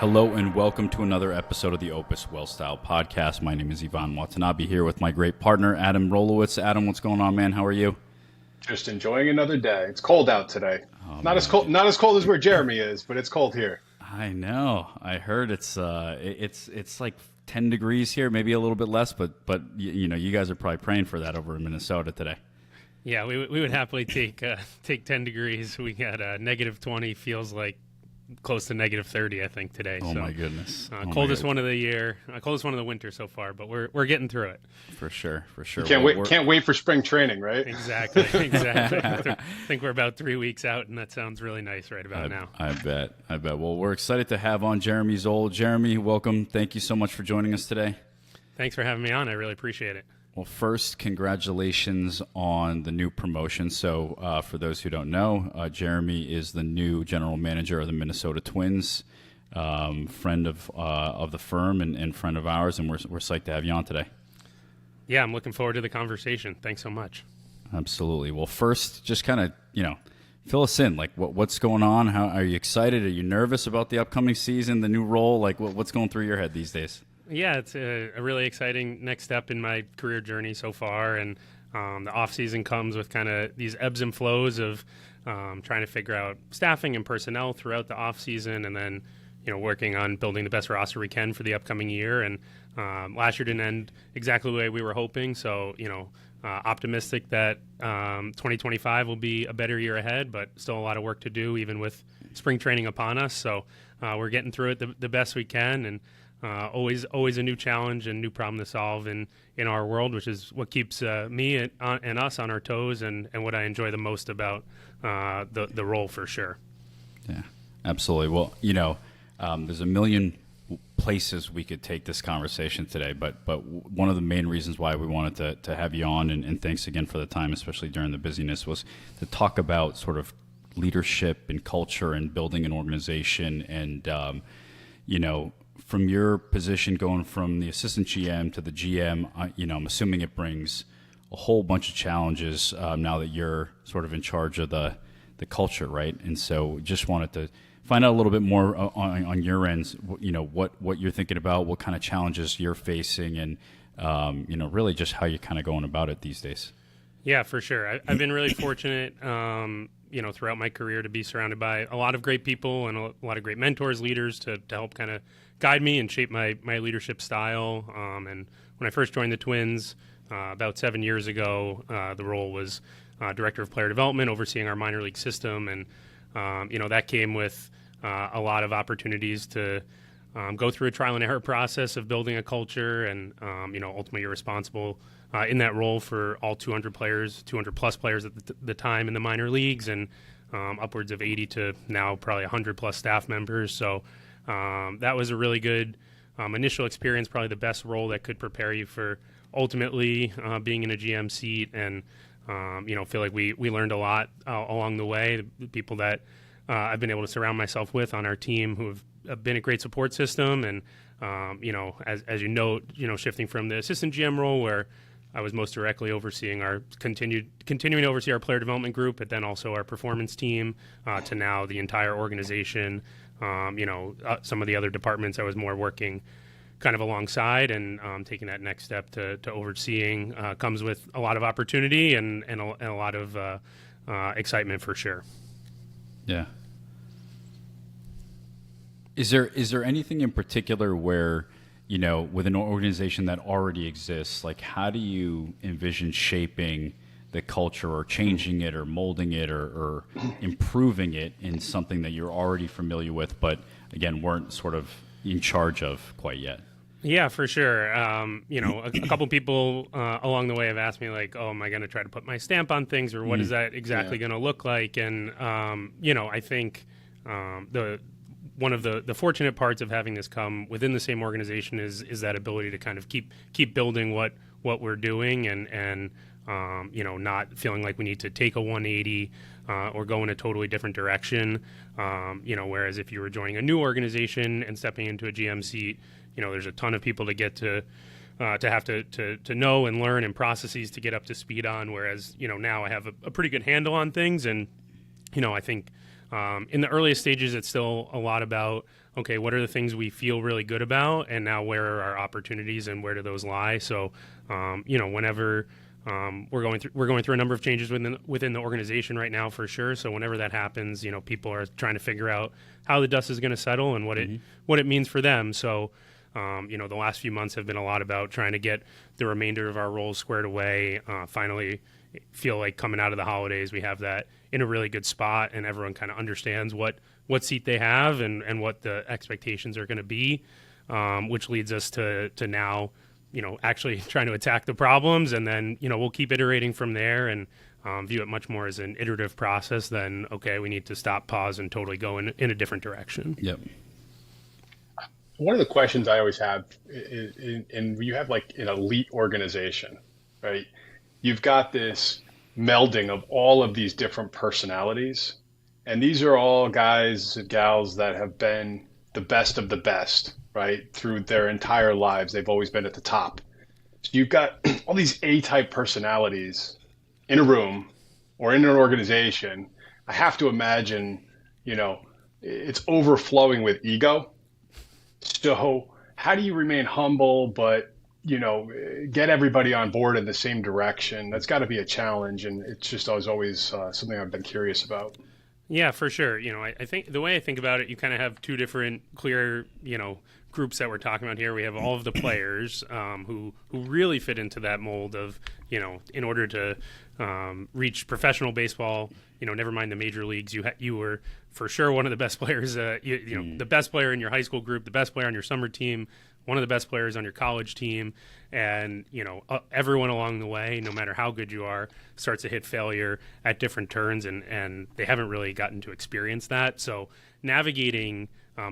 Hello and welcome to another episode of the Opus Well Style Podcast. My name is Iván Watanabe here with my great partner, Adam Rolewicz. Adam, what's going on, man? How are you? Just enjoying another day. It's cold out today. Oh, Not man. as cold as where Jeremy is, but it's cold here. I know. I heard it's like 10 degrees here, maybe a little bit less, but you know, you guys are probably praying for that over in Minnesota today. Yeah, we would happily take 10 degrees. We got negative 20, feels like close to negative 30, I think, today. Oh, so, my goodness. coldest one of the year, coldest one of the winter so far, but we're getting through it. For sure. Can't wait for spring training, right? Exactly. I think we're about 3 weeks out, and that sounds really nice right about now. I bet. Well, we're excited to have on Jeremy Zoll. Jeremy, welcome. Thank you so much for joining us today. Thanks for having me on. I really appreciate it. Well, first, congratulations on the new promotion. So for those who don't know, Jeremy is the new general manager of the Minnesota Twins, friend of the firm and friend of ours, and we're psyched to have you on today. Yeah, I'm looking forward to the conversation. Thanks so much. Absolutely. Well, first, just kind of, fill us in. Like, what's going on? How are you excited? Are you nervous about the upcoming season, the new role? Like, what's going through your head these days? Yeah, it's a really exciting next step in my career journey so far, and the off season comes with kind of these ebbs and flows of trying to figure out staffing and personnel throughout the off season, and then working on building the best roster we can for the upcoming year. And last year didn't end exactly the way we were hoping, so optimistic that 2025 will be a better year ahead, but still a lot of work to do, even with spring training upon us. So we're getting through it the best we can, and always a new challenge and new problem to solve in our world, which is what keeps me and us on our toes, and what I enjoy the most about the role, for sure. Yeah, absolutely. Well, there's a million places we could take this conversation today, but one of the main reasons why we wanted to have you on, and thanks again for the time, especially during the busyness, was to talk about sort of leadership and culture and building an organization. And from your position, going from the assistant GM to the GM, I'm assuming it brings a whole bunch of challenges now that you're sort of in charge of the culture, right? And so just wanted to find out a little bit more on your ends, what you're thinking about, what kind of challenges you're facing, and really just how you're kind of going about it these days. Yeah, for sure. I've been really fortunate, throughout my career to be surrounded by a lot of great people and a lot of great mentors, leaders to help kind of guide me and shape my leadership style. And when I first joined the Twins about 7 years ago, the role was Director of Player Development, overseeing our minor league system. And, that came with a lot of opportunities to go through a trial and error process of building a culture. And, ultimately you're responsible in that role for all 200 plus players at the time in the minor leagues, and upwards of 80 to now probably 100 plus staff members. So that was a really good initial experience, probably the best role that could prepare you for ultimately being in a GM seat. And, feel like we learned a lot along the way. The people that I've been able to surround myself with on our team who have been a great support system. And, as you know, shifting from the assistant GM role, where I was most directly overseeing continuing to oversee our player development group, but then also our performance team, to now the entire organization. Some of the other departments I was more working kind of alongside, and taking that next step to overseeing comes with a lot of opportunity and a lot of excitement, for sure. Yeah. Is there anything in particular where, with an organization that already exists, like how do you envision shaping the culture or changing it or molding it or improving it in something that you're already familiar with, but again, weren't sort of in charge of quite yet? Yeah, for sure. A couple people along the way have asked me, like, oh, am I going to try to put my stamp on things, or what is that exactly going to look like? And, I think one of the fortunate parts of having this come within the same organization is that ability to kind of keep building what we're doing, and not feeling like we need to take a 180 or go in a totally different direction. Whereas if you were joining a new organization and stepping into a GM seat, there's a ton of people to get to have to know and learn, and processes to get up to speed on. Whereas, now I have a pretty good handle on things, and, I think In the earliest stages, it's still a lot about, okay, what are the things we feel really good about, and now where are our opportunities and where do those lie? So, whenever we're going through a number of changes within the organization right now for sure. So whenever that happens, people are trying to figure out how the dust is going to settle and what it means for them. So, the last few months have been a lot about trying to get the remainder of our roles squared away. Finally, feel like coming out of the holidays, we have that in a really good spot, and everyone kind of understands what seat they have and what the expectations are going to be, which leads us to now, actually trying to attack the problems, and then, we'll keep iterating from there and view it much more as an iterative process than, okay, we need to stop, pause, and totally go in a different direction. Yep. One of the questions I always have is, and you have like an elite organization, right? You've got this melding of all of these different personalities, and these are all guys and gals that have been the best of the best, right? Through their entire lives, they've always been at the top. So you've got all these A-type personalities in a room or in an organization. I have to imagine, it's overflowing with ego. So how do you remain humble, but, get everybody on board in the same direction? That's got to be a challenge. And it's just always something I've been curious about. Yeah, for sure. I think the way I think about it, you kind of have two different clear, groups that we're talking about here. We have all of the players who really fit into that mold of, in order to reach professional baseball, never mind the major leagues, you were for sure one of the best players, the best player in your high school group, the best player on your summer team, one of the best players on your college team, and everyone along the way, no matter how good you are, starts to hit failure at different turns, and they haven't really gotten to experience that. So navigating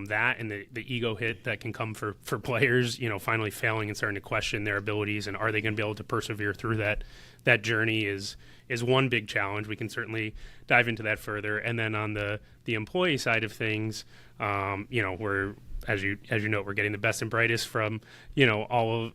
that and the ego hit that can come for players, finally failing and starting to question their abilities, and are they going to be able to persevere through that journey is one big challenge. We can certainly dive into that further. And then on the employee side of things, we're, as you know, we're getting the best and brightest from all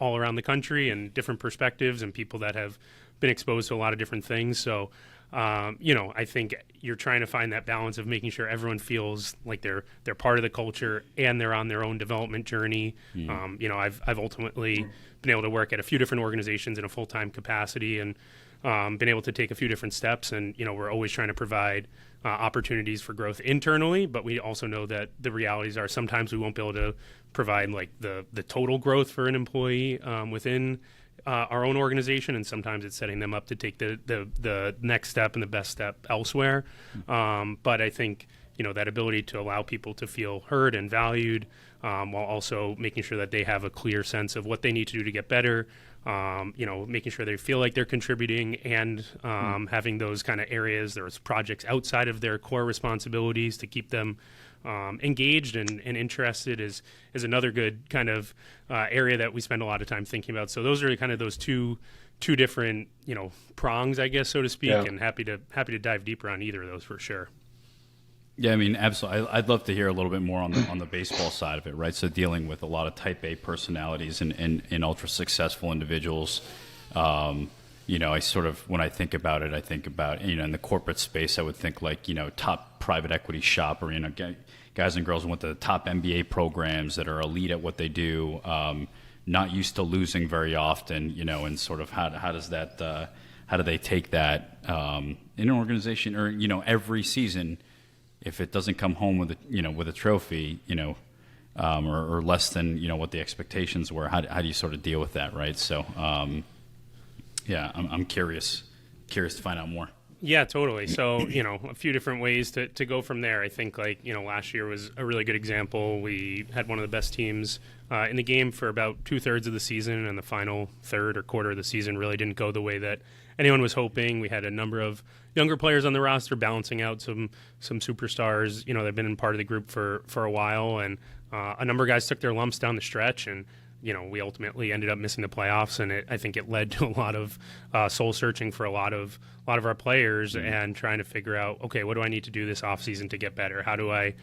around the country and different perspectives and people that have been exposed to a lot of different things. So I think you're trying to find that balance of making sure everyone feels like they're part of the culture and they're on their own development journey. I've ultimately been able to work at a few different organizations in a full-time capacity and been able to take a few different steps. And we're always trying to provide opportunities for growth internally, but we also know that the realities are sometimes we won't be able to provide like the total growth for an employee within our own organization, and sometimes it's setting them up to take the next step and the best step elsewhere. But I think that ability to allow people to feel heard and valued, while also making sure that they have a clear sense of what they need to do to get better, making sure they feel like they're contributing, and having those kind of areas, there's projects outside of their core responsibilities to keep them engaged and interested is another good kind of area that we spend a lot of time thinking about. So those are kind of those two different prongs, I guess, so to speak, and happy to dive deeper on either of those for sure. Yeah, I mean, absolutely. I'd love to hear a little bit more on the baseball side of it, right? So dealing with a lot of type A personalities and ultra successful individuals. I sort of, when I think about it, I think about, in the corporate space, I would think like, top private equity shop, or, guys and girls who went to the top MBA programs that are elite at what they do, not used to losing very often, and sort of how does that, how do they take that in an organization, or, every season, if it doesn't come home with a trophy, or less than, what the expectations were, how do you sort of deal with that, right? So, yeah, I'm curious to find out more. Yeah, totally. So, a few different ways to go from there. I think last year was a really good example. We had one of the best teams in the game for about 2/3 of the season, and the final third or quarter of the season really didn't go the way that anyone was hoping. We had a number of younger players on the roster balancing out some superstars, they've been part of the group for a while, and a number of guys took their lumps down the stretch, and we ultimately ended up missing the playoffs, and I think it led to a lot of soul searching for a lot of our players, and trying to figure out, okay, what do I need to do this offseason to get better? How do I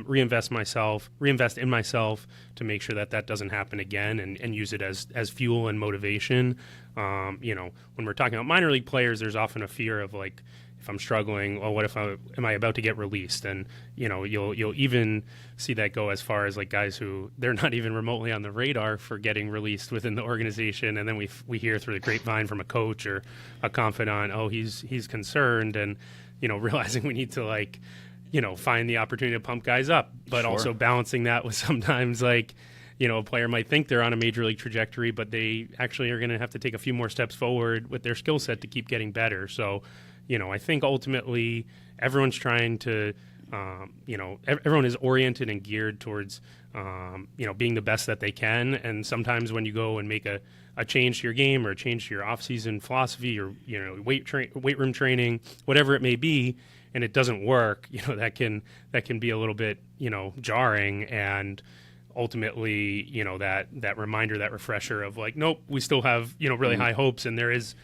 reinvest in myself to make sure that doesn't happen again, and use it as fuel and motivation. When we're talking about minor league players, there's often a fear of if I'm struggling, well, what if am I about to get released? And you'll even see that go as far as like guys who they're not even remotely on the radar for getting released within the organization, and then we hear through the grapevine from a coach or a confidant, oh, he's concerned, and realizing we need to like find the opportunity to pump guys up, but Sure. also balancing that with sometimes like a player might think they're on a major league trajectory, but they actually are going to have to take a few more steps forward with their skill set to keep getting better. So, I think ultimately everyone's trying to, everyone is oriented and geared towards, being the best that they can. And sometimes when you go and make a change to your game or a change to your off-season philosophy or, weight room training, whatever it may be, and it doesn't work, that can be a little bit, jarring, and ultimately, that reminder, that refresher of like, nope, we still have, really high hopes, and there is,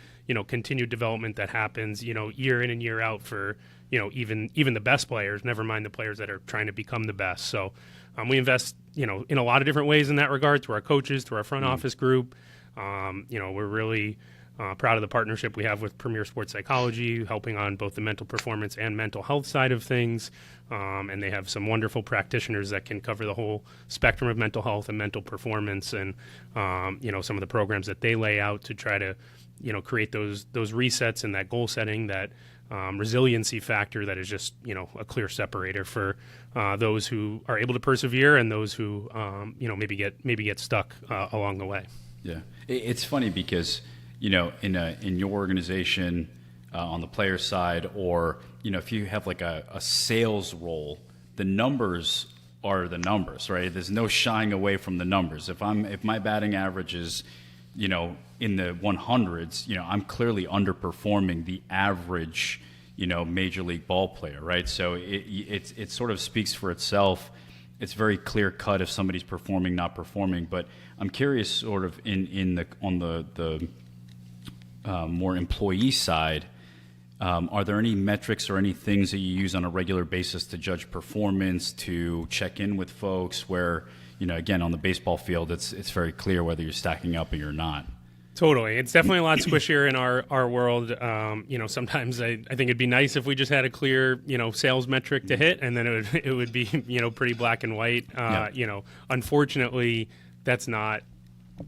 continued development that happens, year in and year out for, even the best players, never mind the players that are trying to become the best. So we invest, in a lot of different ways in that regard, through our coaches, through our front office group. We're really proud of the partnership we have with Premier Sports Psychology, helping on both the mental performance and mental health side of things. And they have some wonderful practitioners that can cover the whole spectrum of mental health and mental performance, and some of the programs that they lay out to try to create those resets and that goal setting, that resiliency factor that is just a clear separator for those who are able to persevere and those who maybe get stuck along the way. Yeah, it's funny because in your organization, on the player side, or if you have like a sales role, the numbers are the numbers, right? There's no shying away from the numbers. If my batting average is in the 100s, I'm clearly underperforming the average major league ball player, right? So it sort of speaks for itself. It's very clear cut if somebody's performing, not performing. But I'm curious, sort of on the more employee side, are there any metrics or any things that you use on a regular basis to judge performance, to check in with folks where, again, on the baseball field, it's very clear whether you're stacking up or you're not? Totally. It's definitely a lot squishier in our world. Sometimes I think it'd be nice if we just had a clear, sales metric to hit, and then it would be, pretty black and white. Unfortunately, that's not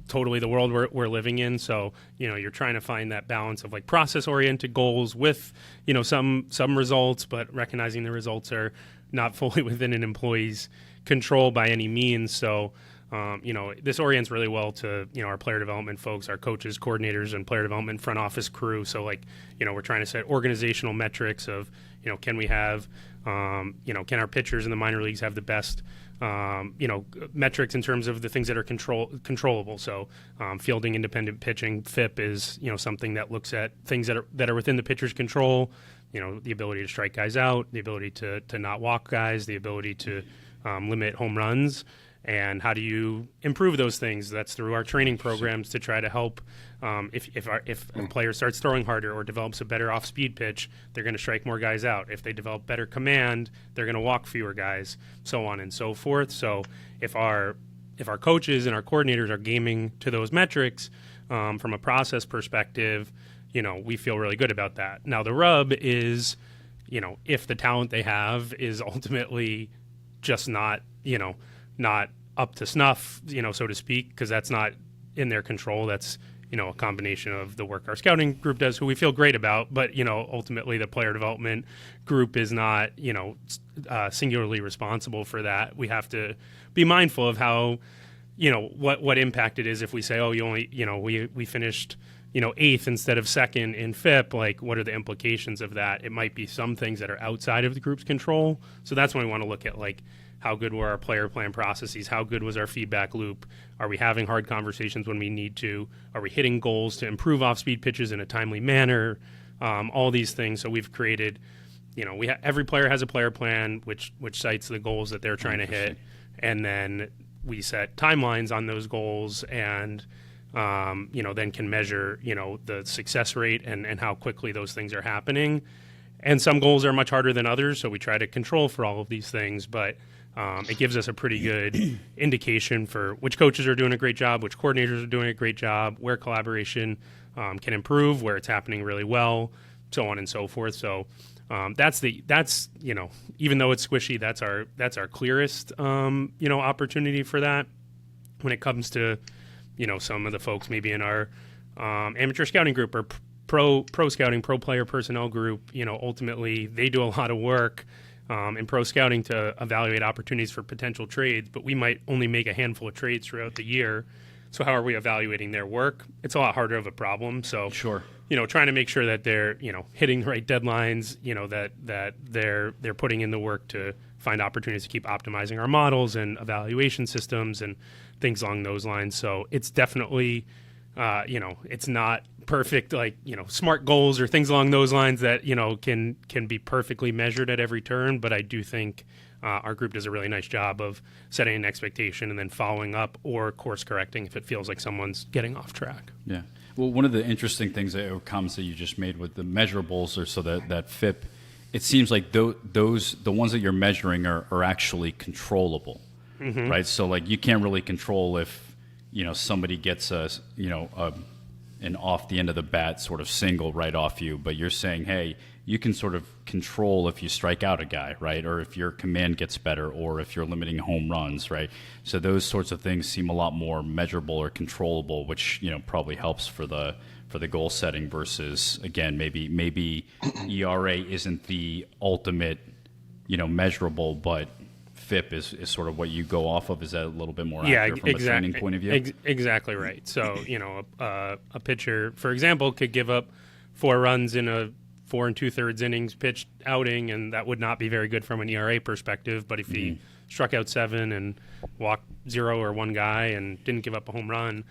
totally the world we're living in. So, you're trying to find that balance of like process-oriented goals with, some results, but recognizing the results are not fully within an employee's control by any means. So, this orients really well to, our player development folks, our coaches, coordinators, and player development front office crew. So like, we're trying to set organizational metrics of, can we have, can our pitchers in the minor leagues have the best, metrics in terms of the things that are controllable. So fielding independent pitching, FIP, is, something that looks at things that are within the pitcher's control, the ability to strike guys out, the ability to not walk guys, the ability to limit home runs. And how do you improve those things? That's through our training programs to try to help. If a player starts throwing harder or develops a better off-speed pitch, they're going to strike more guys out. If they develop better command, they're going to walk fewer guys, so on and so forth. So if our coaches and our coordinators are gaming to those metrics from a process perspective, we feel really good about that. Now the rub is, if the talent they have is ultimately just not up to snuff, so to speak, because that's not in their control. That's, a combination of the work our scouting group does, who we feel great about, but, ultimately the player development group is not, singularly responsible for that. We have to be mindful of how, what impact it is if we say, oh, you only, we finished, 8th instead of 2nd in FIP, like what are the implications of that? It might be some things that are outside of the group's control. So that's when we want to look at like, how good were our player plan processes? How good was our feedback loop? Are we having hard conversations when we need to? Are we hitting goals to improve off-speed pitches in a timely manner? All these things. So we've created, every player has a player plan, which cites the goals that they're trying to hit. And then we set timelines on those goals and, then can measure, the success rate and how quickly those things are happening. And some goals are much harder than others, so we try to control for all of these things. But it gives us a pretty good indication for which coaches are doing a great job, which coordinators are doing a great job, where collaboration can improve, where it's happening really well. so on and so forth. So that's even though it's squishy, that's our clearest opportunity for that. When it comes to some of the folks maybe in our amateur scouting group or pro scouting, pro player personnel group, ultimately they do a lot of work in pro scouting to evaluate opportunities for potential trades, but we might only make a handful of trades throughout the year. So how are we evaluating their work? It's a lot harder of a problem. So sure, trying to make sure that they're hitting the right deadlines, that they're putting in the work to find opportunities to keep optimizing our models and evaluation systems and things along those lines. So it's definitely it's not perfect, like smart goals or things along those lines that can be perfectly measured at every turn. But I do think our group does a really nice job of setting an expectation and then following up or course correcting if it feels like someone's getting off track. Yeah. Well, one of the interesting things or comments that you just made with the measurables, or so that FIP, it seems like the ones that you're measuring are actually controllable, right? So like you can't really control if somebody gets an off the end of the bat sort of single right off you, but you're saying, hey, you can sort of control if you strike out a guy, right? Or if your command gets better, or if you're limiting home runs, right? So those sorts of things seem a lot more measurable or controllable, which probably helps for the goal setting versus, again, maybe ERA isn't the ultimate measurable, but FIP is sort of what you go off of. Is that a little bit more accurate from a training point of view? Exactly right. So a pitcher, for example, could give up 4 runs in a 4 2/3 innings pitched outing, and that would not be very good from an ERA perspective. But if he struck out 7 and walked 0 or 1 guy and didn't give up a home run,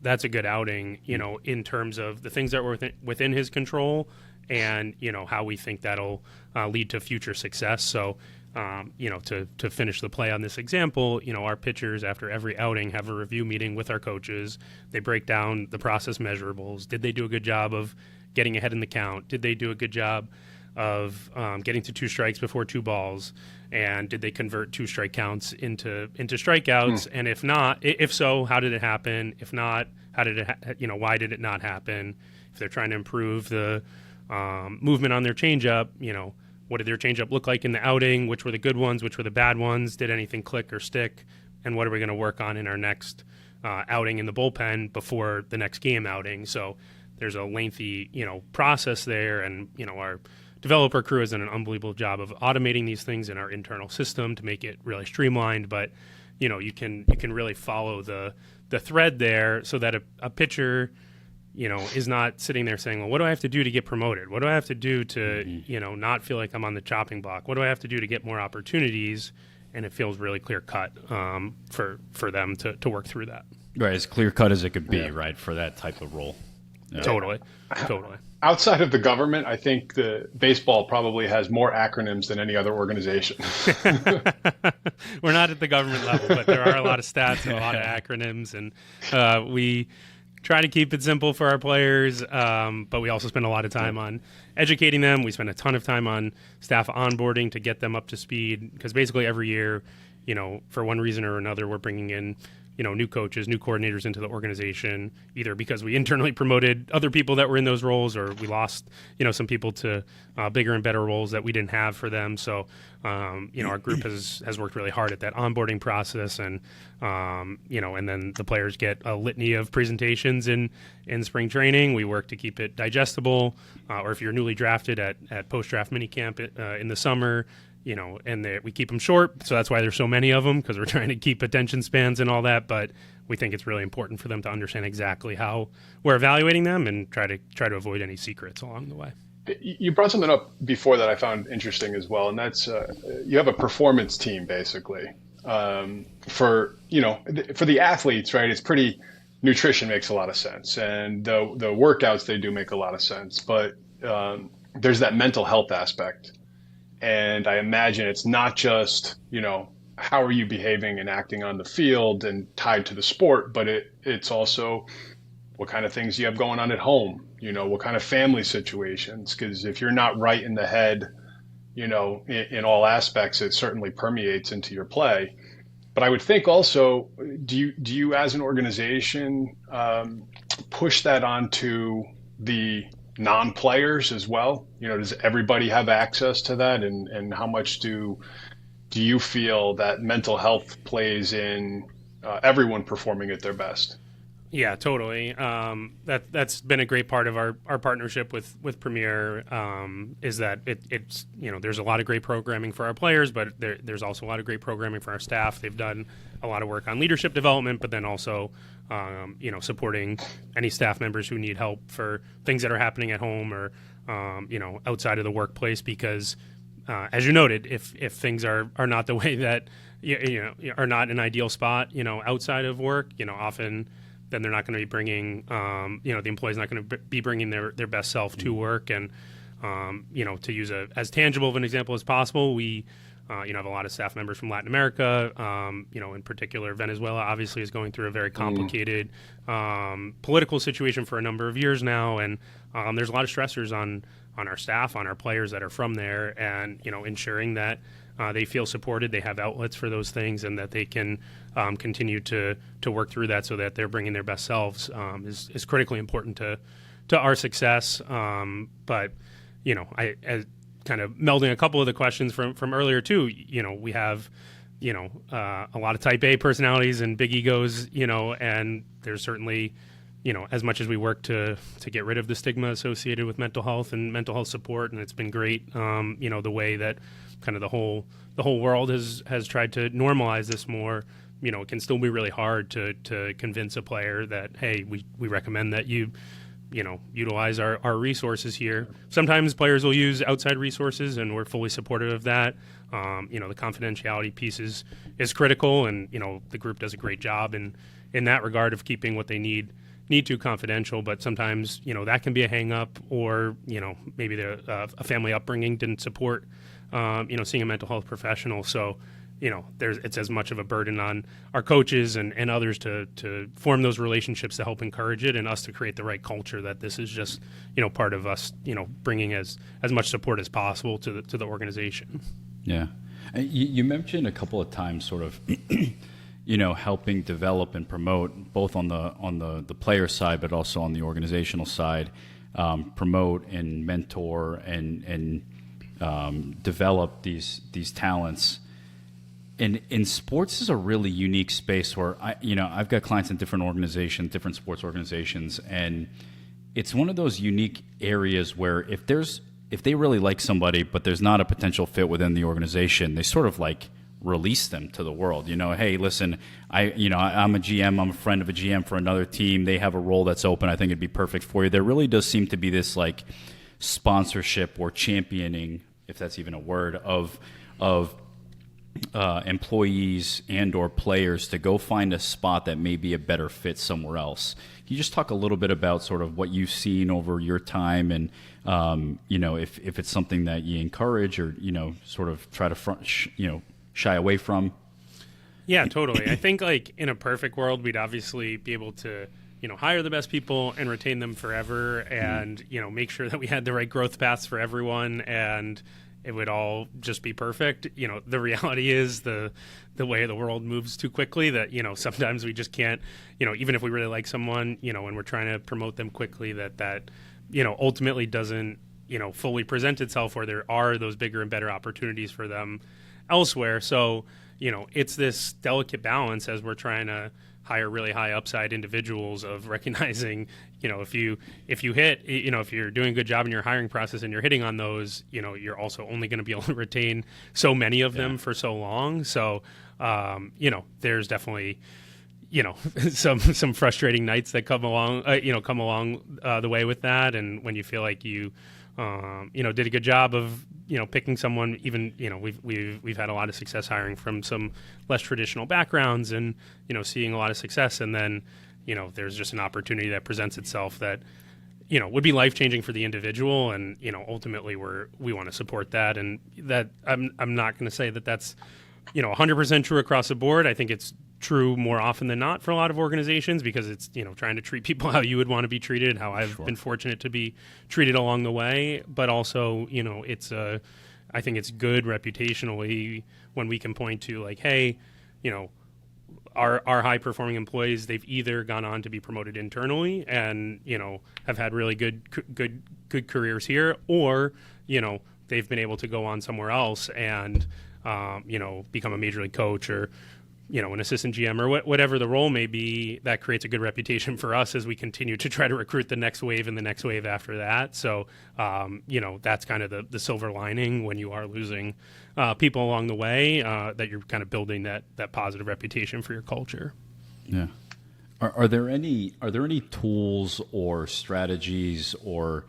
that's a good outing, in terms of the things that were within his control and, how we think that'll lead to future success. So, to finish the play on this example, our pitchers after every outing have a review meeting with our coaches. They break down the process measurables. Did they do a good job of getting ahead in the count? Did they do a good job of getting to 2 strikes before 2 balls? And did they convert 2 strike counts into strikeouts? And if so, how did it happen? If not, how did it? Why did it not happen? If they're trying to improve the movement on their changeup, what did their changeup look like in the outing? Which were the good ones? Which were the bad ones? Did anything click or stick? And what are we going to work on in our next outing in the bullpen before the next game outing? So there's a lengthy, process there, and our developer crew has done an unbelievable job of automating these things in our internal system to make it really streamlined. But you can really follow the thread there, so that a pitcher is not sitting there saying, well, what do I have to do to get promoted? What do I have to do to not feel like I'm on the chopping block? What do I have to do to get more opportunities? And it feels really clear cut for them to work through that. Right, as clear cut as it could be, right, for that type of role. Yeah. Totally. Outside of the government, I think the baseball probably has more acronyms than any other organization. We're not at the government level, but there are a lot of stats and a lot of acronyms, and we try to keep it simple for our players, but we also spend a lot of time on educating them. We spend a ton of time on staff onboarding to get them up to speed, because basically every year, for one reason or another, we're bringing in new coaches, new coordinators into the organization, either because we internally promoted other people that were in those roles, or we lost, some people to bigger and better roles that we didn't have for them. So, our group has worked really hard at that onboarding process, and, and then the players get a litany of presentations in spring training. We work to keep it digestible, or if you're newly drafted at post-draft minicamp in the summer, and we keep them short. So that's why there's so many of them, because we're trying to keep attention spans and all that. But we think it's really important for them to understand exactly how we're evaluating them and try to avoid any secrets along the way. You brought something up before that I found interesting as well, and that's you have a performance team basically for the athletes, right? It's pretty, nutrition makes a lot of sense, and the workouts they do make a lot of sense, but there's that mental health aspect. And I imagine it's not just, how are you behaving and acting on the field and tied to the sport, but it's also what kind of things you have going on at home, what kind of family situations, because if you're not right in the head, in all aspects, it certainly permeates into your play. But I would think also, do you as an organization push that onto the non-players as well? Does everybody have access to that? And how much do you feel that mental health plays in everyone performing at their best? Yeah, totally. That's been a great part of our partnership with Premier, is that it's there's a lot of great programming for our players, but there's also a lot of great programming for our staff. They've done a lot of work on leadership development, but then also supporting any staff members who need help for things that are happening at home or outside of the workplace. Because as you noted, if things are not the way that are not an ideal spot outside of work, often then they're not going to be bringing, the employee's not going to be bringing their best self to work. And, to use as tangible of an example as possible, we, have a lot of staff members from Latin America, in particular, Venezuela obviously is going through a very complicated political situation for a number of years now. And there's a lot of stressors on our staff, on our players that are from there, and, ensuring that they feel supported, they have outlets for those things, and that they can continue to work through that so that they're bringing their best selves is critically important to our success. But, as kind of melding a couple of the questions from earlier too, we have, a lot of type A personalities and big egos, and there's certainly, as much as we work to get rid of the stigma associated with mental health and mental health support, and it's been great, the way that kind of the whole world has tried to normalize this more. It can still be really hard to convince a player that, hey, we recommend that you utilize our resources here. Sometimes players will use outside resources, and we're fully supportive of that. The confidentiality piece is critical, and the group does a great job in that regard of keeping what they need to confidential. But sometimes that can be a hang up, or maybe a family upbringing didn't support seeing a mental health professional. So it's as much of a burden on our coaches and others to form those relationships to help encourage it, and us to create the right culture, that this is just part of us bringing as much support as possible to the organization. Yeah, you mentioned a couple of times sort of helping develop and promote, both on the player side but also on the organizational side, promote and mentor and develop these talents. And in sports is a really unique space where I've got clients in different organizations, different sports organizations, and it's one of those unique areas where if they really like somebody but there's not a potential fit within the organization, they sort of like release them to the world. Hey, listen, I'm a GM, I'm a friend of a GM for another team. They have a role that's open. I think it'd be perfect for you. There really does seem to be this like sponsorship or championing, if that's even a word, of employees and or players to go find a spot that may be a better fit somewhere else. Can you just talk a little bit about sort of what you've seen over your time, and if it's something that you encourage or sort of try to shy away from? Yeah, totally. I think like in a perfect world, we'd obviously be able to hire the best people and retain them forever, and make sure that we had the right growth paths for everyone, and it would all just be perfect. The reality is the way the world moves too quickly that, sometimes we just can't, even if we really like someone, and we're trying to promote them quickly, that ultimately doesn't, fully present itself, where there are those bigger and better opportunities for them elsewhere. So, it's this delicate balance as we're trying to hire really high upside individuals, of recognizing, if you hit, if you're doing a good job in your hiring process and you're hitting on those, you're also only going to be able to retain so many of them for so long. So, there's definitely, some frustrating nights that come along the way with that. And when you feel like you did a good job of, picking someone, even, we've had a lot of success hiring from some less traditional backgrounds, and, seeing a lot of success. And then, there's just an opportunity that presents itself that, would be life-changing for the individual. And, ultimately we want to support that. And that I'm not going to say that that's, 100% true across the board. I think it's true more often than not for a lot of organizations, because it's, trying to treat people how you would want to be treated, how I've been fortunate to be treated along the way. But also, I think it's good reputationally when we can point to like, hey, our high performing employees, they've either gone on to be promoted internally and, have had really good good careers here, or, they've been able to go on somewhere else and, become a major league coach or, an assistant GM or whatever the role may be. That creates a good reputation for us as we continue to try to recruit the next wave and the next wave after that. So, that's kind of the silver lining when you are losing people along the way, that you're kind of building that positive reputation for your culture. Yeah. Are there any tools or strategies or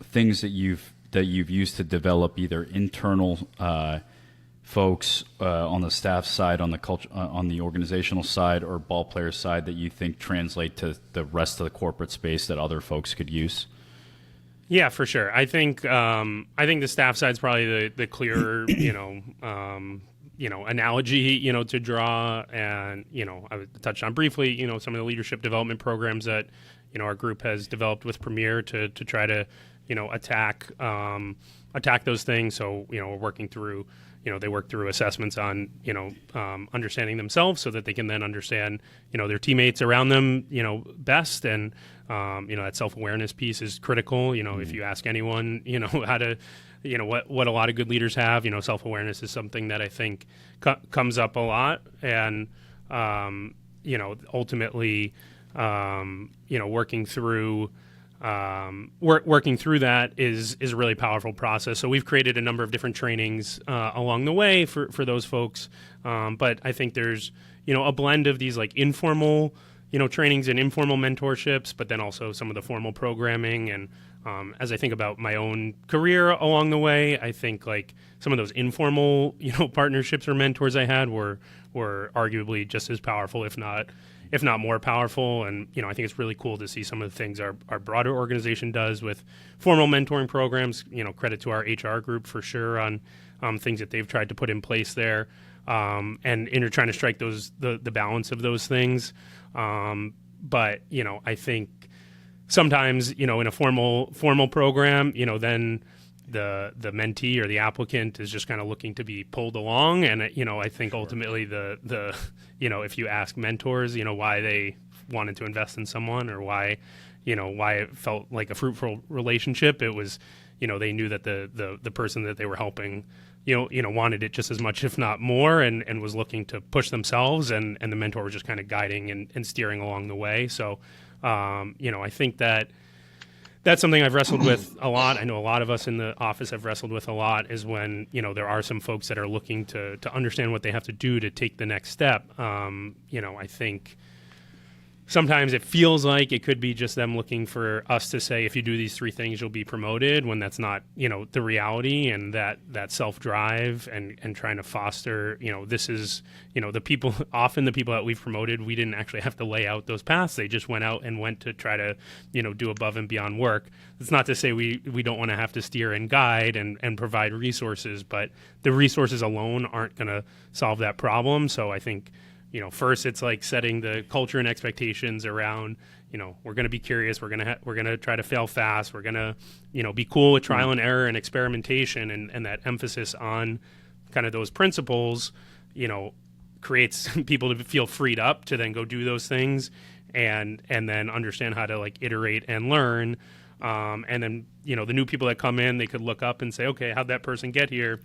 things that you've used to develop either internal folks on the staff side, on the culture, on the organizational side, or ball player side that you think translate to the rest of the corporate space that other folks could use? Yeah, for sure. I think the staff side is probably the clearer analogy to draw, and I touched on briefly some of the leadership development programs that our group has developed with Premier to try to attack those things. So we're working through they work through assessments on understanding themselves so that they can then understand their teammates around them best, and that self-awareness piece is critical. If you ask anyone how to what a lot of good leaders have, self-awareness is something that I think comes up a lot, and ultimately working through that is a really powerful process. So we've created a number of different trainings along the way for those folks. But I think there's, a blend of these like informal, trainings and informal mentorships, but then also some of the formal programming. And as I think about my own career along the way, I think like some of those informal, partnerships or mentors I had were arguably just as powerful, if not more powerful. And, I think it's really cool to see some of the things our broader organization does with formal mentoring programs. Credit to our HR group for sure on things that they've tried to put in place there. And you're trying to strike the balance of those things. But, I think sometimes, in a formal program, then the mentee or the applicant is just kind of looking to be pulled along. And, I think ultimately the if you ask mentors, why they wanted to invest in someone or why it felt like a fruitful relationship, it was, they knew that the person that they were helping, wanted it just as much, if not more, and was looking to push themselves, and the mentor was just kind of guiding and steering along the way. So, I think that's something I've wrestled with a lot. I know a lot of us in the office have wrestled with a lot, is when, there are some folks that are looking to understand what they have to do to take the next step. I think sometimes it feels like it could be just them looking for us to say, if you do these three things, you'll be promoted, when that's not, the reality. And that self-drive and trying to foster, this is, the people that we've promoted, we didn't actually have to lay out those paths. They just went out and went to try to, do above and beyond work. It's not to say we don't want to have to steer and guide and provide resources, but the resources alone aren't going to solve that problem. So I think, first it's like setting the culture and expectations around, we're going to be curious. We're going to try to fail fast. We're going to, be cool with trial and error and experimentation, and that emphasis on kind of those principles, creates people to feel freed up to then go do those things and then understand how to like iterate and learn. And then, the new people that come in, they could look up and say, okay, how'd that person get here?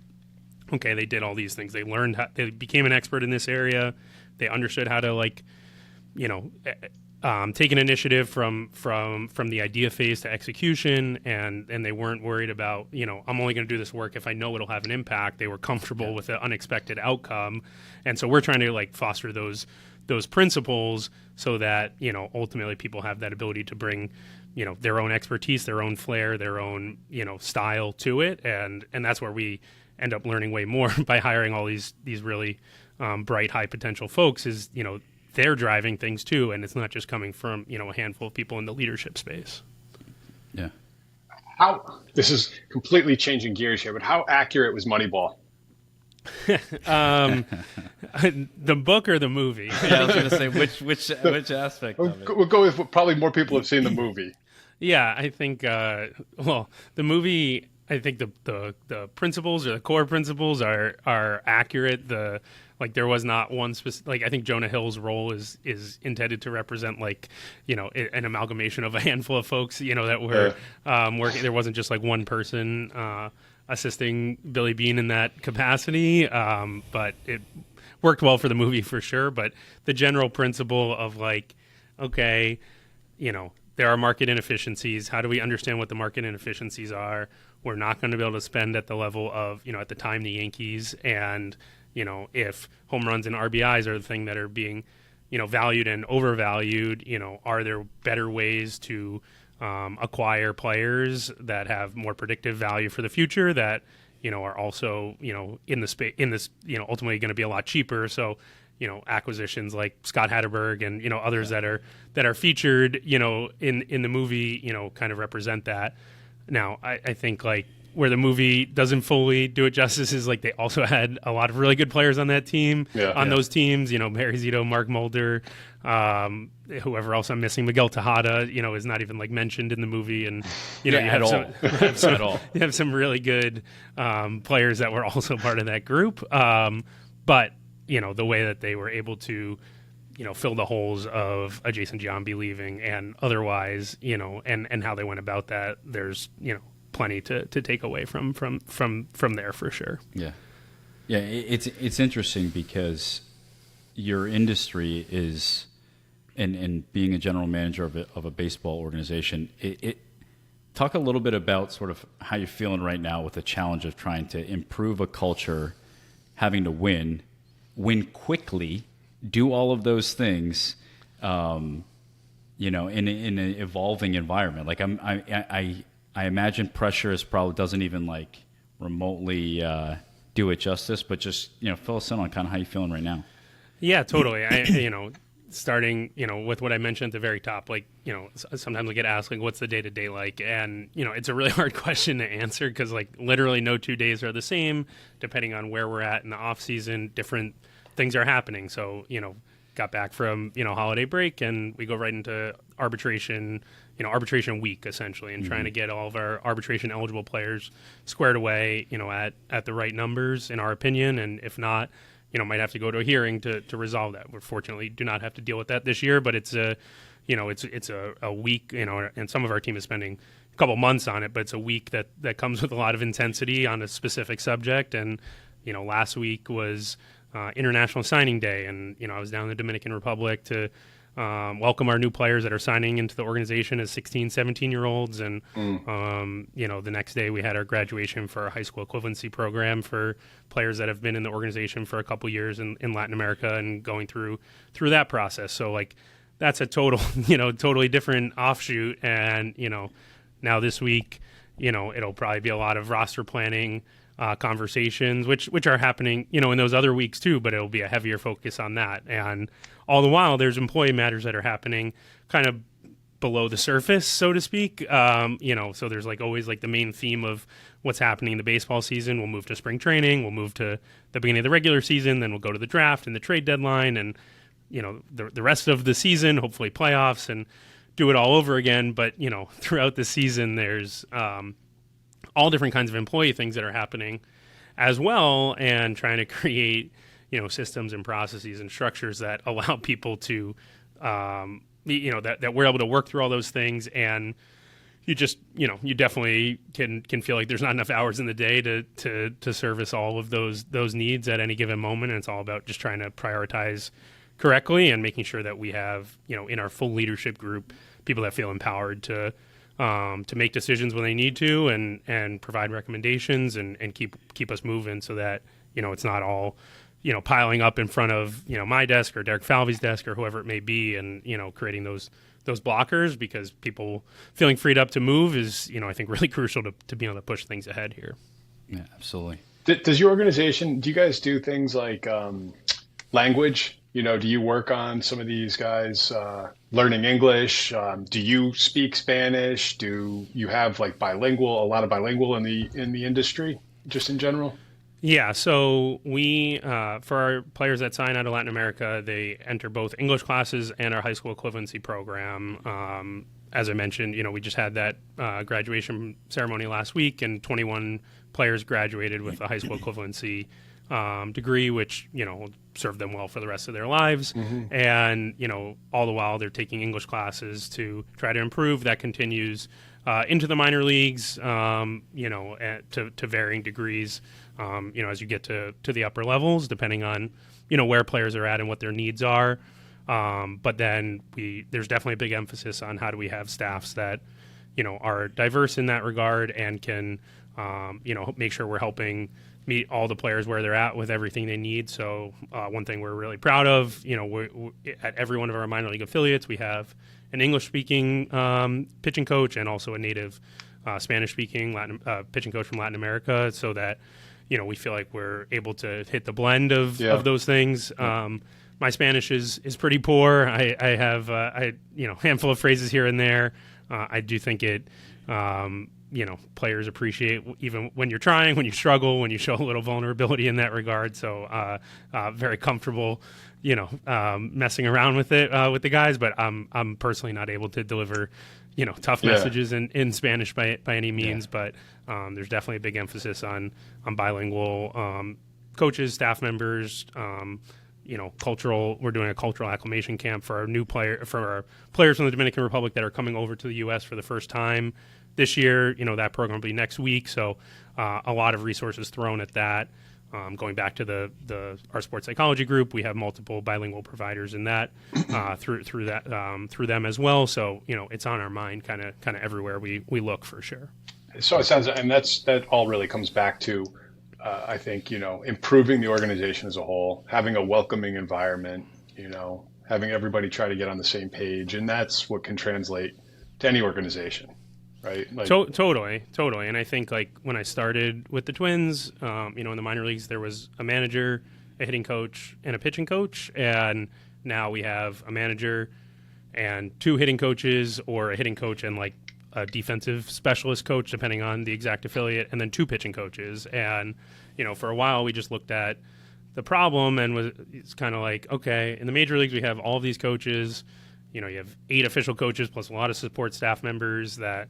Okay, they did all these things. They learned they became an expert in this area. They understood how to take an initiative from the idea phase to execution, and they weren't worried about, I'm only going to do this work if I know it'll have an impact. They were comfortable with the unexpected outcome. And so we're trying to foster those principles so that, ultimately people have that ability to bring, their own expertise, their own flair, their own, style to it. And that's where we end up learning way more by hiring all these really bright, high potential folks, is, they're driving things too. And it's not just coming from, a handful of people in the leadership space. Yeah. This is completely changing gears here, but how accurate was Moneyball? The book or the movie? Yeah, I was going to say which aspect of it. We'll go with what probably more people have seen the movie. Yeah, I think, the movie, I think the principles or the core principles are accurate. There was not one specific, I think Jonah Hill's role is intended to represent an amalgamation of a handful of folks, that were working. There wasn't just one person assisting Billy Beane in that capacity, but it worked well for the movie for sure. But the general principle of okay, there are market inefficiencies. How do we understand what the market inefficiencies are? We're not going to be able to spend at the level of, at the time, the Yankees. And, if home runs and RBIs are the thing that are being, valued and overvalued, are there better ways to acquire players that have more predictive value for the future that, are also, in this, ultimately going to be a lot cheaper. So, acquisitions like Scott Hatterberg and, others that are featured, in the movie, kind of represent that. Now, I think where the movie doesn't fully do it justice is they also had a lot of really good players on that team, those teams, Barry Zito, Mark Mulder, whoever else I'm missing, Miguel Tejada, is not even mentioned in the movie. And, you have some really good players that were also part of that group. But, the way that they were able to, fill the holes of a Jason Giambi leaving and otherwise, and how they went about that, there's, plenty to take away from there for sure. Yeah. Yeah. It's interesting because your industry is, and being a general manager of a baseball organization, talk a little bit about sort of how you're feeling right now with the challenge of trying to improve a culture, having to win quickly, do all of those things, in an evolving environment. I imagine pressure doesn't even remotely do it justice, but just, fill us in on kind of how you're feeling right now. Yeah, totally. Starting, with what I mentioned at the very top, sometimes I get asked, what's the day-to-day like? And, it's a really hard question to answer because, literally no 2 days are the same. Depending on where we're at in the off-season, different things are happening. So, got back from, holiday break and we go right into arbitration week, essentially, and trying to get all of our arbitration-eligible players squared away, at the right numbers, in our opinion. And if not, might have to go to a hearing to resolve that. We fortunately do not have to deal with that this year, but it's a week, and some of our team is spending a couple months on it, but it's a week that comes with a lot of intensity on a specific subject. And, last week was International Signing Day, and, I was down in the Dominican Republic to welcome our new players that are signing into the organization as 16, 17-year-olds. And, the next day we had our graduation for our high school equivalency program for players that have been in the organization for a couple years in Latin America and going through that process. So, that's a totally different offshoot. And, now this week, it'll probably be a lot of roster planning, conversations, which are happening, in those other weeks too, but it'll be a heavier focus on that. And all the while, there's employee matters that are happening kind of below the surface, so to speak. So there's always the main theme of what's happening in the baseball season. We'll move to spring training. We'll move to the beginning of the regular season. Then we'll go to the draft and the trade deadline and, the rest of the season, hopefully playoffs, and do it all over again. But, throughout the season, there's all different kinds of employee things that are happening as well, and trying to create, systems and processes and structures that allow people to, that we're able to work through all those things. And you just, you definitely can feel like there's not enough hours in the day to service all of those needs at any given moment. And it's all about just trying to prioritize correctly and making sure that we have, in our full leadership group, people that feel empowered to make decisions when they need to and provide recommendations and keep us moving so that, it's not all, piling up in front of, my desk or Derek Falvey's desk or whoever it may be, and, creating those blockers, because people feeling freed up to move is, I think really crucial to be able to push things ahead here. Yeah, absolutely. Does your organization, do you guys do things like language? Do you work on some of these guys learning English? Do you speak Spanish? Do you have a lot of bilingual in the industry, just in general? Yeah, so we, for our players that sign out of Latin America, they enter both English classes and our high school equivalency program. as I mentioned, we just had that graduation ceremony last week, and 21 players graduated with a high school equivalency degree, which will serve them well for the rest of their lives. Mm-hmm. And all the while they're taking English classes to try to improve. That continues into the minor leagues, to varying degrees. As you get to the upper levels, depending on where players are at and what their needs are. But then there's definitely a big emphasis on how do we have staffs that are diverse in that regard and can make sure we're helping meet all the players where they're at with everything they need. So one thing we're really proud of, we at every one of our minor league affiliates, we have an English-speaking pitching coach and also a native Spanish-speaking pitching coach from Latin America, so that we feel like we're able to hit the blend of those things. My Spanish is pretty poor. I have a handful of phrases here and there. I do think it. Players appreciate even when you're trying, when you struggle, when you show a little vulnerability in that regard. So very comfortable, messing around with it with the guys. But I'm personally not able to deliver, tough messages in Spanish by any means. But there's definitely a big emphasis on bilingual coaches, staff members. Cultural. We're doing a cultural acclimation camp for our players from the Dominican Republic that are coming over to the U.S. for the first time this year. That program will be next week, so a lot of resources thrown at that. Going back to our sports psychology group, we have multiple bilingual providers in that through them as well. So it's on our mind, kind of everywhere we look, for sure. So it sounds, and that all really comes back to. I think, improving the organization as a whole, having a welcoming environment, having everybody try to get on the same page. And that's what can translate to any organization, right? Totally. And I think when I started with the Twins, in the minor leagues, there was a manager, a hitting coach, and a pitching coach. And now we have a manager and two hitting coaches, or a hitting coach and a defensive specialist coach, depending on the exact affiliate, and then two pitching coaches. And, for a while we just looked at the problem and it's kind of okay, in the major leagues we have all of these coaches, you have 8 official coaches plus a lot of support staff members that,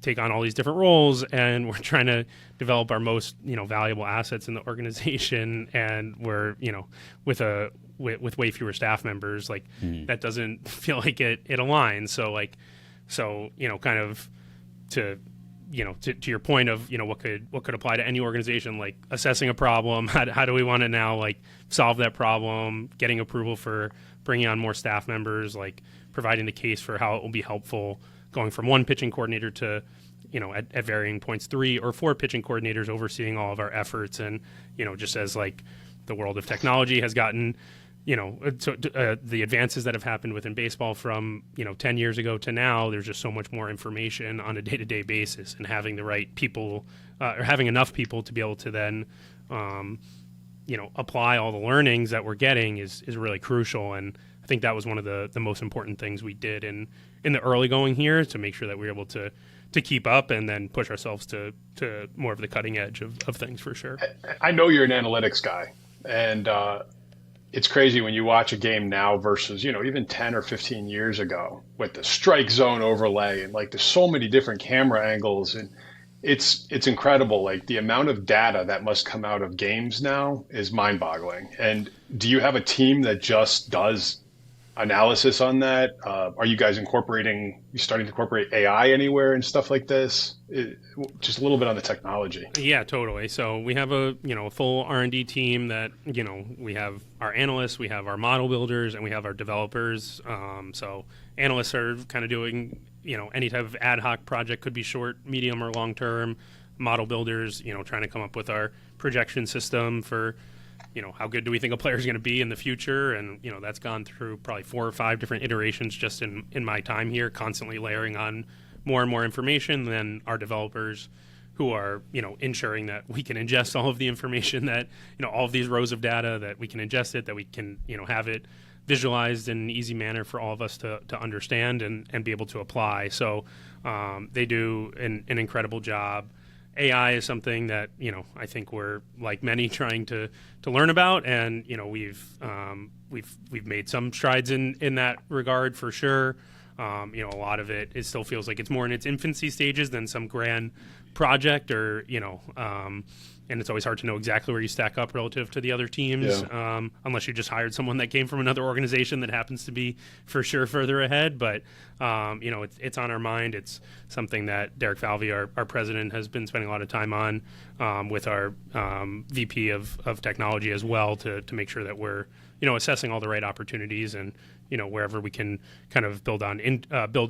take on all these different roles, and we're trying to develop our most, valuable assets in the organization. And we're, with way fewer staff members, that doesn't feel like it aligns. So, kind of to your point of, what could apply to any organization, assessing a problem, how do we want to now solve that problem, getting approval for bringing on more staff members, providing the case for how it will be helpful, going from one pitching coordinator to, at varying points, 3 or 4 pitching coordinators overseeing all of our efforts. And, just as the world of technology has gotten, the advances that have happened within baseball from 10 years ago to now, there's just so much more information on a day-to-day basis, and having the right people or having enough people to be able to then apply all the learnings that we're getting is really crucial. And I think that was one of the most important things we did in the early going here, to make sure that we were able to keep up and then push ourselves to more of the cutting edge of things, for sure. I know you're an analytics guy, and it's crazy when you watch a game now versus, even 10 or 15 years ago with the strike zone overlay, and there's so many different camera angles, and it's incredible. The amount of data that must come out of games now is mind boggling. And do you have a team that just does analysis on that? Are you guys starting to incorporate AI anywhere and stuff like this? Just a little bit on the technology. Yeah, totally. So we have a full R&D team that we have our analysts, we have our model builders, and we have our developers. So analysts are kind of doing any type of ad hoc project, could be short, medium, or long term. Model builders, trying to come up with our projection system for how good do we think a player is going to be in the future? And, that's gone through probably 4 or 5 different iterations just in my time here, constantly layering on more and more information. Then our developers, who are, ensuring that we can ingest all of the information, that, all of these rows of data, that we can ingest it, that we can, have it visualized in an easy manner for all of us to understand and be able to apply. So they do an incredible job. AI is something that, I think we're, like many, trying to learn about, and we've made some strides in that regard, for sure. A lot of it still feels like it's more in its infancy stages than some grand project, or and it's always hard to know exactly where you stack up relative to the other teams, unless you just hired someone that came from another organization that happens to be for sure further ahead. But it's on our mind. It's something that Derek Falvey, our president, has been spending a lot of time on with our VP of technology as well, to make sure that we're assessing all the right opportunities, and wherever we can kind of build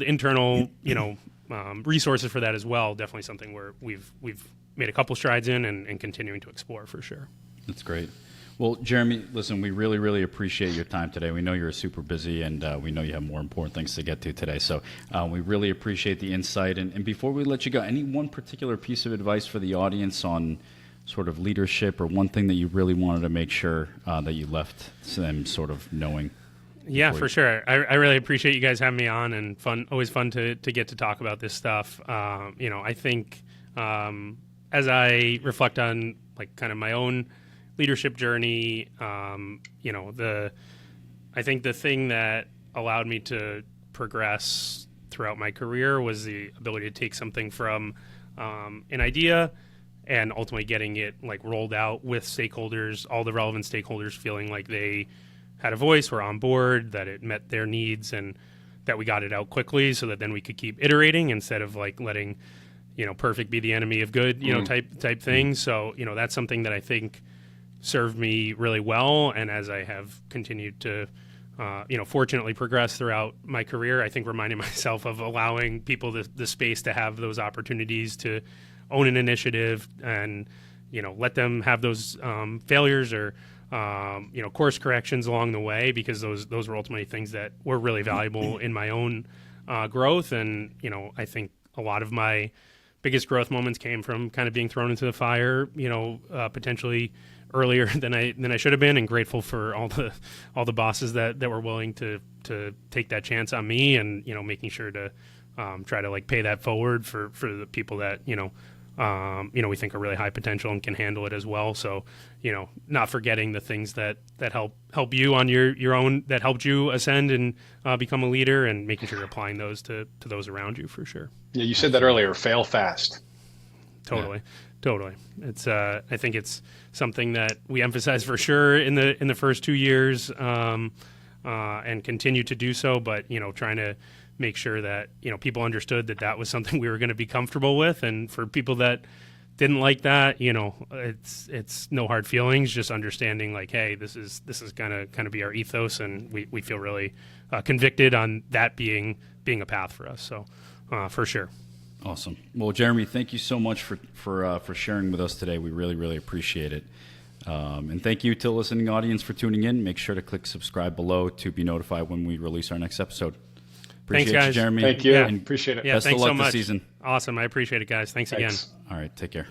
internal resources for that as well. Definitely something where we've made a couple strides in, and continuing to explore for sure. That's great. Well, Jeremy, listen, we really, really appreciate your time today. We know you're super busy, and we know you have more important things to get to today. So we really appreciate the insight. And before we let you go, any one particular piece of advice for the audience on sort of leadership, or one thing that you really wanted to make sure that you left them sort of knowing? Yeah, for sure. I really appreciate you guys having me on, and always fun to get to talk about this stuff. I think as I reflect on like kind of my own leadership journey, I think the thing that allowed me to progress throughout my career was the ability to take something from an idea and ultimately getting it like rolled out with stakeholders, all the relevant stakeholders feeling like they had a voice, were on board, that it met their needs, and that we got it out quickly, so that then we could keep iterating instead of like letting perfect be the enemy of good, type thing. So that's something that I think served me really well, and as I have continued to fortunately progress throughout my career, I think reminding myself of allowing people the space to have those opportunities to own an initiative, and let them have those failures, or course corrections along the way, because those were ultimately things that were really valuable in my own growth. And I think a lot of my biggest growth moments came from kind of being thrown into the fire, potentially earlier than I should have been, and grateful for all the bosses that were willing to take that chance on me, and making sure to try to like pay that forward for the people that we think are really high potential and can handle it as well. So not forgetting the things that help you on your own, that helped you ascend and become a leader, and making sure you're applying those to those around you for sure. Yeah, you said that earlier. Fail fast. Totally. It's I think it's something that we emphasize for sure in the first 2 years, and continue to do so. But trying to make sure that people understood that was something we were going to be comfortable with, and for people that didn't like that, it's no hard feelings. Just understanding like, hey, this is gonna kind of be our ethos, and we feel really convicted on that being a path for us. So for sure. Awesome. Well, Jeremy, thank you so much for sharing with us today. We really, really appreciate it. And thank you to the listening audience for tuning in. Make sure to click subscribe below to be notified when we release our next episode. Appreciate Thanks, guys. you, Jeremy. Thank you. Yeah. Appreciate it. Yeah, Best thanks of luck so much. this season. Awesome. I appreciate it, guys. Thanks again. Thanks. All right. Take care.